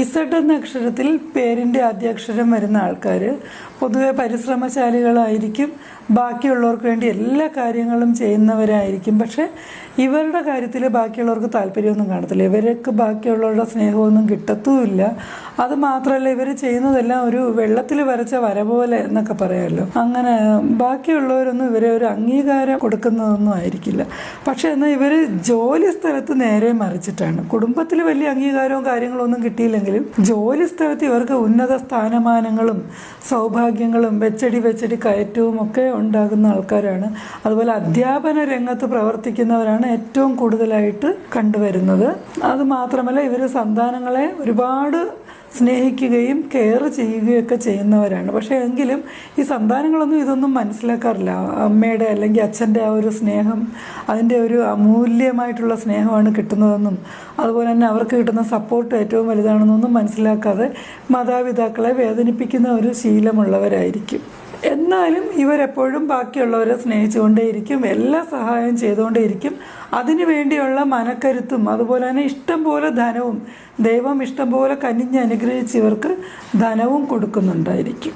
Z എന്ന അക്ഷരത്തിൽ പേരിൻ്റെ ആദ്യാക്ഷരം വരുന്ന ആൾക്കാർ പൊതുവെ പരിശ്രമശാലികളായിരിക്കും, ബാക്കിയുള്ളവർക്ക് വേണ്ടി എല്ലാ കാര്യങ്ങളും ചെയ്യുന്നവരായിരിക്കും. പക്ഷേ ഇവരുടെ കാര്യത്തിൽ ബാക്കിയുള്ളവർക്ക് താല്പര്യമൊന്നും കാണത്തില്ല. ഇവർക്ക് ബാക്കിയുള്ളവരുടെ സ്നേഹമൊന്നും കിട്ടത്തുമില്ല. അത് മാത്രമല്ല, ഇവർ ചെയ്യുന്നതെല്ലാം ഒരു വെള്ളത്തിൽ വരച്ച വര പോലെ എന്നൊക്കെ പറയാമല്ലോ. അങ്ങനെ ബാക്കിയുള്ളവരൊന്നും ഇവരെ ഒരു അംഗീകാരം കൊടുക്കുന്നതൊന്നും ആയിരിക്കില്ല. പക്ഷെ എന്നാൽ ഇവർ ജോലി സ്ഥലത്ത് നേരെ മറിച്ചിട്ടാണ്. കുടുംബത്തിൽ വലിയ അംഗീകാരവും കാര്യങ്ങളൊന്നും കിട്ടിയില്ലെങ്കിലും ജോലി സ്ഥലത്ത് ഇവർക്ക് ഉന്നത സ്ഥാനമാനങ്ങളും സൗഭാഗ്യങ്ങളും വെച്ചടി കയറ്റവും ഒക്കെ ഉണ്ടാകുന്ന ആൾക്കാരാണ്. അതുപോലെ അധ്യാപന രംഗത്ത് പ്രവർത്തിക്കുന്നവരാണ് ഏറ്റവും കൂടുതലായിട്ട് കണ്ടുവരുന്നത്. അത് മാത്രമല്ല, ഇവർ സന്താനങ്ങളെ ഒരുപാട് സ്നേഹിക്കുകയും കെയർ ചെയ്യുകയൊക്കെ ചെയ്യുന്നവരാണ്. പക്ഷേ എങ്കിലും ഈ സന്താനങ്ങളൊന്നും ഇതൊന്നും മനസ്സിലാക്കാറില്ല. അമ്മയുടെ അല്ലെങ്കിൽ അച്ഛൻ്റെ ആ ഒരു സ്നേഹം, അതിൻ്റെ ഒരു അമൂല്യമായിട്ടുള്ള സ്നേഹമാണ് കിട്ടുന്നതെന്നും അതുപോലെ തന്നെ അവർക്ക് കിട്ടുന്ന സപ്പോർട്ട് ഏറ്റവും വലുതാണെന്നൊന്നും മനസ്സിലാക്കാതെ മാതാപിതാക്കളെ വേദനിപ്പിക്കുന്ന ഒരു ശീലമുള്ളവരായിരിക്കും. എന്നാലും ഇവരെപ്പോഴും ബാക്കിയുള്ളവരെ സ്നേഹിച്ചുകൊണ്ടേയിരിക്കും, എല്ലാ സഹായം ചെയ്തുകൊണ്ടേയിരിക്കും. അതിനു വേണ്ടിയുള്ള മനക്കരുത്തും അതുപോലെ തന്നെ ഇഷ്ടം പോലെ ധനവും, ദൈവം ഇഷ്ടം പോലെ കനിഞ്ഞ് അനുഗ്രഹിച്ച് ഇവർക്ക് ധനവും കൊടുക്കുന്നുണ്ടായിരിക്കും.